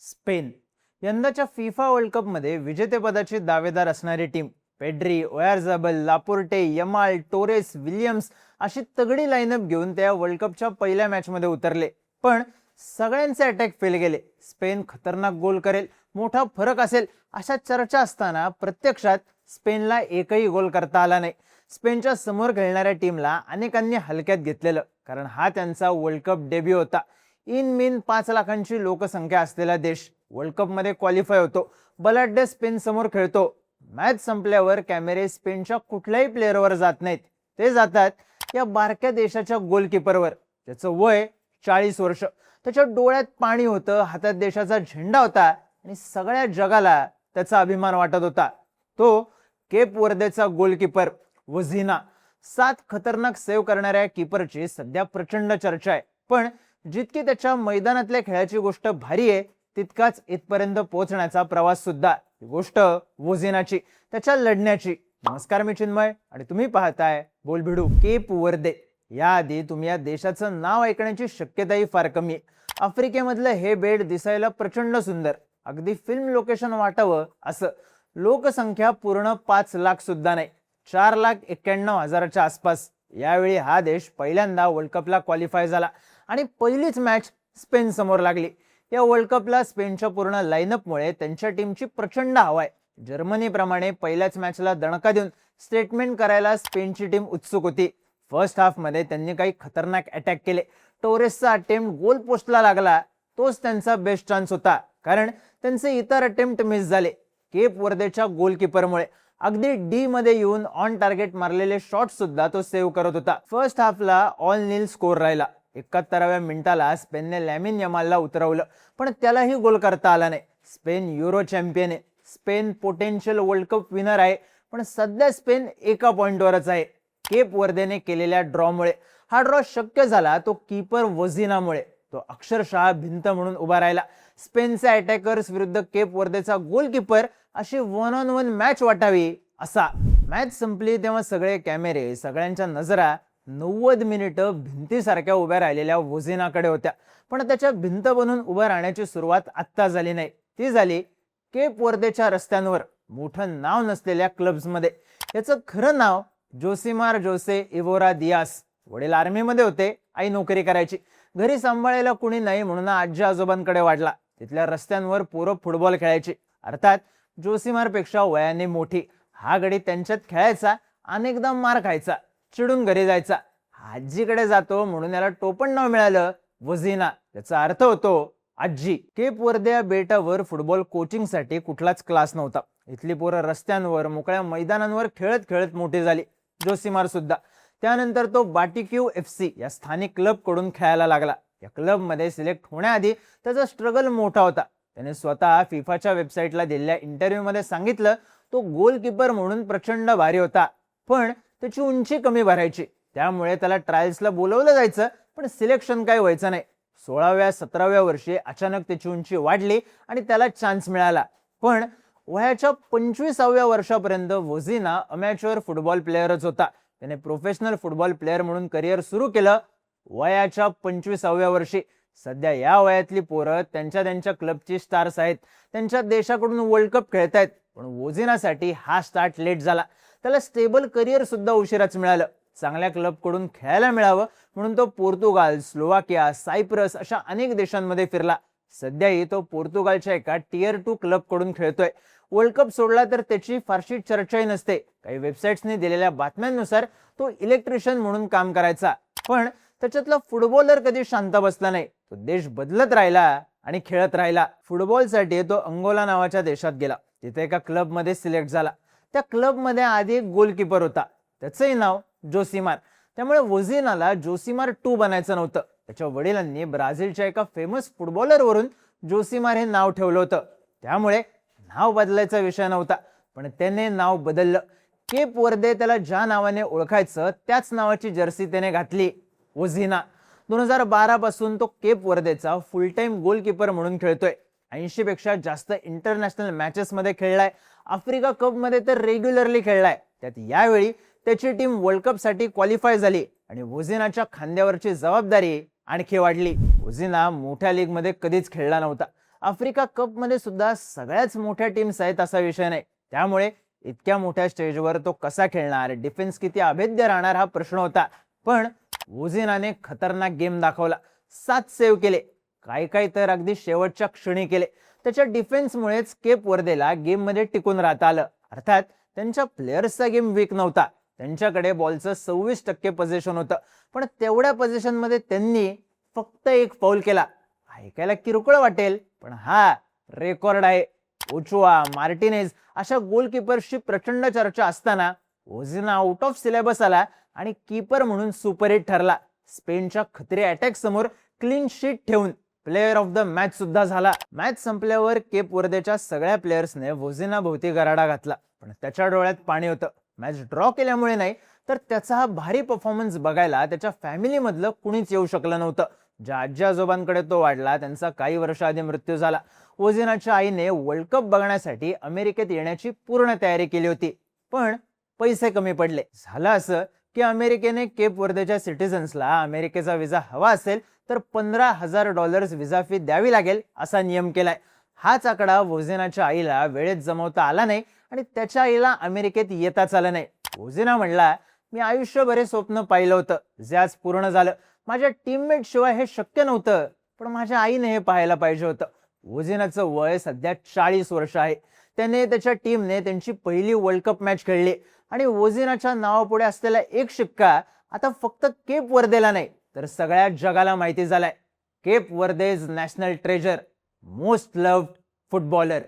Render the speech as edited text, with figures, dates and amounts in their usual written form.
Spain यंदाच्या FIFA world कपमध्ये विजेतेपदाची दावेदार असणारी team Pedri, ओयारझाबल, Laporte, Yamal, Torres, Williams अशी तगडी लाईनअप घेऊन त्या वर्ल्ड कपच्या पहिल्या मॅचमध्ये उतरले. पण सगळ्यांचे अटॅक फेल गेले. स्पेन खतरनाक गोल करेल, मोठा फरक असेल अशा चर्चा असताना प्रत्यक्षात स्पेनला एकही गोल करता आला नाही. स्पेनच्या समोर खेळणाऱ्या टीमला अनेकांनी हलक्यात घेतलेलं, कारण हा त्यांचा वर्ल्ड कप डेब्यू होता. इन मिन 5 लाखांची लोकसंख्या असलेला देश वर्ल्ड कप मध्ये क्वालिफाय होतो. बलाढ्य स्पेन समोर खेळतो. मॅच संपल्यावर कॅमेरे स्पेनच्या कुठल्याही प्लेअरवर जात नाहीत. ते जातात या बारक्या देशाच्या गोलकीपरवर. त्याचं वय 40 वर्ष. त्याच्या डोळ्यात पाणी होतं, हातात देशाचा झेंडा होता आणि सगळ्या जगाला त्याचा अभिमान वाटत होता. तो केप वर्देचा गोलकीपर वझिना. 7 खतरनाक सेव्ह करणाऱ्या कीपरची सध्या प्रचंड चर्चा आहे. पण जितकी त्याच्या मैदानातल्या खेळाची गोष्ट भारी आहे, तितकाच इथपर्यंत पोहोचण्याचा प्रवास सुद्धा. ही गोष्ट वोझिनाची, त्याच्या लढण्याची. नमस्कार, मी चिन्मय आणि तुम्ही पाहताय बोलभिडू. केप वर्दे. याआधी तुम्ही या देशाचं नाव ऐकण्याची शक्यताही फार कमी आहे. आफ्रिकेमधलं हे बेट दिसायला प्रचंड सुंदर, अगदी फिल्म लोकेशन वाटावं असं. लोकसंख्या पूर्ण 5 लाख सुद्धा नाही, 4,91,000च्या आसपास. यावेळी हा देश पहिल्यांदा वर्ल्ड कपला क्वालिफाय झाला आणि पहिलीच मॅच स्पेन समोर लागली. या वर्ल्ड कपला स्पेनच्या पूर्ण लाईनअपमुळे त्यांच्या टीमची प्रचंड हवा आहे. जर्मनीप्रमाणे पहिल्याच मॅचला दणका देऊन स्टेटमेंट करायला स्पेनची टीम उत्सुक होती. फर्स्ट हाफ मध्ये त्यांनी काही खतरनाक अटॅक केले. टोरेसचा अटेम्प्ट गोल पोस्टला लागला, तोच त्यांचा बेस्ट चान्स होता, कारण त्यांचे इतर अटेम्प्ट मिस झाले. केप वर्देच्या गोलकीपरमुळे. अगदी डी मध्ये येऊन ऑन टार्गेट मारलेले शॉट सुद्धा तो सेव्ह करत होता. फर्स्ट हाफला ऑल नील स्कोर राहिला. 71व्या मिनिटाला स्पेनने लॅमिन यमालला उतरवलं, पण त्यालाही गोल करता आला नाही. स्पेन युरो चॅम्पियन आहे. Spain potential world cup winner आहे, पण सध्या स्पेन एका पॉइंटवरच आहे. केप वर्देने केलेल्या ड्रॉमुळे. हा ड्रॉ शक्य झाला तो कीपर वझिनामुळे. तो अक्षरशः भिंत म्हणून उभा राहिला. स्पेनचे अटॅकर्स विरुद्ध केप वर्देचा गोलकीपर अशी 1-on-1 मॅच वाटावी असा. मॅच संपली तेव्हा सगळे कॅमेरे, सगळ्यांच्या नजरा 90 मिनिटं भिंतीसारख्या उभ्या राहिलेल्या वोझिनाकडे होत्या. पण त्याच्या भिंत बनून उभं राहण्याची सुरुवात आत्ता झाली नाही, ती झाली केप वर्देच्या रस्त्यांवर, मोठं नाव नसलेल्या क्लब्समध्ये. याचं खरं नाव जोसिमार जोसे इवोरा दियास. वडील आर्मीमध्ये होते, आई नोकरी करायची. घरी सांभाळायला कुणी नाही म्हणून आजी आजोबांकडे वाढला. तिथल्या रस्त्यांवर पोरं फुटबॉल खेळायची. अर्थात जोसिमार पेक्षा वयाने मोठी. हा गडी त्यांच्यात खेळायचा, अनेकदा मार खायचा, चिडून घरी जायचा. आजीकडे जातो म्हणून याला टोपण नाव मिळालं वझिना. याचा अर्थ होतो आजी. केप वर्दे या बेटावर फुटबॉल कोचिंगसाठी कुठलाच क्लास नव्हता. इथली पोरं रस्त्यांवर, मोकळ्या मैदानांवर खेळत खेळत मोठी झाली. जोसिमार सुद्धा. त्यानंतर तो बाटिक्यू FC या स्थानिक क्लब कडून खेळायला लागला. या क्लब मध्ये सिलेक्ट होण्याआधी त्याचा स्ट्रगल मोठा होता. त्याने स्वतः फिफाच्या वेबसाईटला दिलेल्या इंटरव्ह्यू मध्ये सांगितलं, तो गोलकीपर म्हणून प्रचंड भारी होता, पण त्याची उंची कमी भरायची. त्यामुळे त्याला ट्रायल्सला बोलवलं जायचं, पण सिलेक्शन काय व्हायचं नाही. 16व्या-17व्या वर्षी अचानक त्याची उंची वाढली आणि त्याला चान्स मिळाला. पण वयाच्या 25व्या वर्षापर्यंत वोझिना अमॅच्युअर फुटबॉल प्लेअरच होता. त्याने प्रोफेशनल फुटबॉल प्लेअर म्हणून करिअर सुरू केलं वयाच्या 25व्या वर्षी. सध्या या वयातली पोरं त्यांच्या क्लबची स्टार्स आहेत. त्यांच्या देशाकडून वर्ल्ड कप खेळतायत. पण वोझिनासाठी हा स्टार्ट लेट झाला. त्याला स्टेबल करिअर सुद्धा उशिराच मिळालं. चांगल्या क्लब कडून खेळायला मिळावं म्हणून तो पोर्तुगाल, स्लोवाकिया, सायप्रस अशा अनेक देशांमध्ये फिरला. सध्याही तो पोर्तुगालच्या एका टियर 2 क्लब कडून खेळतोय. वर्ल्ड कप सोडला तर त्याची फारशी चर्चाही नसते. काही वेबसाईट्सने दिलेल्या बातम्यांनुसार तो इलेक्ट्रिशियन म्हणून काम करायचा. पण त्याच्यातला फुटबॉलर कधी शांत बसला नाही. तो देश बदलत राहिला आणि खेळत राहिला. फुटबॉलसाठी तो अंगोला नावाच्या देशात गेला. तिथे एका क्लब मध्ये सिलेक्ट झाला. त्या क्लब मध्ये आधी एक गोलकीपर होता, त्याचंही नाव जोसिमार. त्यामुळे वोझिनाला जोसिमार 2 बनायचं नव्हतं. त्याच्या वडिलांनी ब्राझीलच्या एका फेमस फुटबॉलर वरून जोसिमार हे नाव ठेवलं होतं. त्यामुळे नाव बदलायचा विषय नव्हता, पण त्याने नाव बदललं. केप वर्दे त्याला ज्या नावाने ओळखायचं त्याच नावाची जर्सी त्याने घातली, वोझिना. 2012 पासून तो केप वर्देचा फुल टाइम गोलकीपर म्हणून खेळतोय. 80 पेक्षा जास्त इंटरनॅशनल मॅचेस मध्ये खेळलाय. आफ्रिका कप मध्ये तर रेग्युलरली खेळलाय. त्यात यावेळी त्याची टीम वर्ल्ड कप साठी क्वालिफाय झाली आणि वोझिनाच्या खांद्यावरची जबाबदारी आणखी वाढली. वोझिना मोठ्या लीग मध्ये कधीच खेळला नव्हता. आफ्रिका कप मध्ये सुद्धा सगळ्याच मोठ्या टीम्स आहेत असा विषय नाही. त्यामुळे इतक्या मोठ्या स्टेजवर तो कसा खेळणार, डिफेन्स किती अभेद्य राहणार हा प्रश्न होता. पण वोझिनाने खतरनाक गेम दाखवला. 7 सेव्ह केले, काही तर अगदी शेवटच्या क्षणी केले. त्याच्या डिफेन्समुळेच केप वर्देला गेम मध्ये टिकून राहता आलं. अर्थात त्यांच्या प्लेयर्सचा गेम वीक नव्हता. त्यांच्याकडे बॉलचं 26% पोझिशन होतं, पण तेवढ्या पोझिशन मध्ये त्यांनी फक्त एक फाऊल केला. ऐकायला किरकोळ वाटेल, पण हा रेकॉर्ड आहे. ओचुआ, मार्टिनेज अशा गोलकीपर्सची प्रचंड चर्चा असताना ओझिना आउट ऑफ सिलेबस आला आणि कीपर म्हणून सुपरहिट ठरला. स्पेनच्या खतरे अटॅक समोर क्लीन शीट ठेवून प्लेअर ऑफ द मॅच सुद्धा झाला. मॅच संपल्यावर केप वर्देच्या सगळ्या प्लेयर्सने वोझिना भोवती गराडा घातला, पण त्याच्या डोळ्यात पाणी होतं. मॅच ड्रॉ केल्यामुळे नाही, तर त्याचा हा भारी परफॉर्मन्स बघायला त्याच्या फॅमिली मधलं कुणीच येऊ शकलं नव्हतं. ज्या आजी आजोबांकडे तो वाढला त्यांचा काही वर्ष आधी मृत्यू झाला. वोझिनाच्या आईने वर्ल्ड कप बघण्यासाठी अमेरिकेत येण्याची पूर्ण तयारी केली होती, पण पैसे कमी पडले. झालं असं की अमेरिकेने केप वर्देच्या सिटिझन्सला अमेरिकेचा विजा हवा असेल तर $15,000 विजा फी द्यावी लागेल असा नियम केलाय. हाच आकडा वोझिनाच्या आईला वेळेत जमवता आला नाही आणि त्याच्या आईला अमेरिकेत येताच आलं नाही. वोझिना म्हणला, मी आयुष्यभर स्वप्न पाहिलं होतं, जे आज पूर्ण झालं. माझ्या टीममेट शिवाय हे शक्य नव्हतं, पण माझ्या आईने हे पाहायला पाहिजे होतं. वोझिनाचं वय सध्या 40 वर्ष आहे. त्याने त्याच्या टीमने त्यांची पहिली वर्ल्ड कप मॅच खेळली आणि वोझिनाच्या नावापुढे असलेला एक शिक्का आता फक्त केप वर्देला नाही तर सगळ्या जगाला माहिती झालाय. Cape Verde's national treasure, most loved footballer.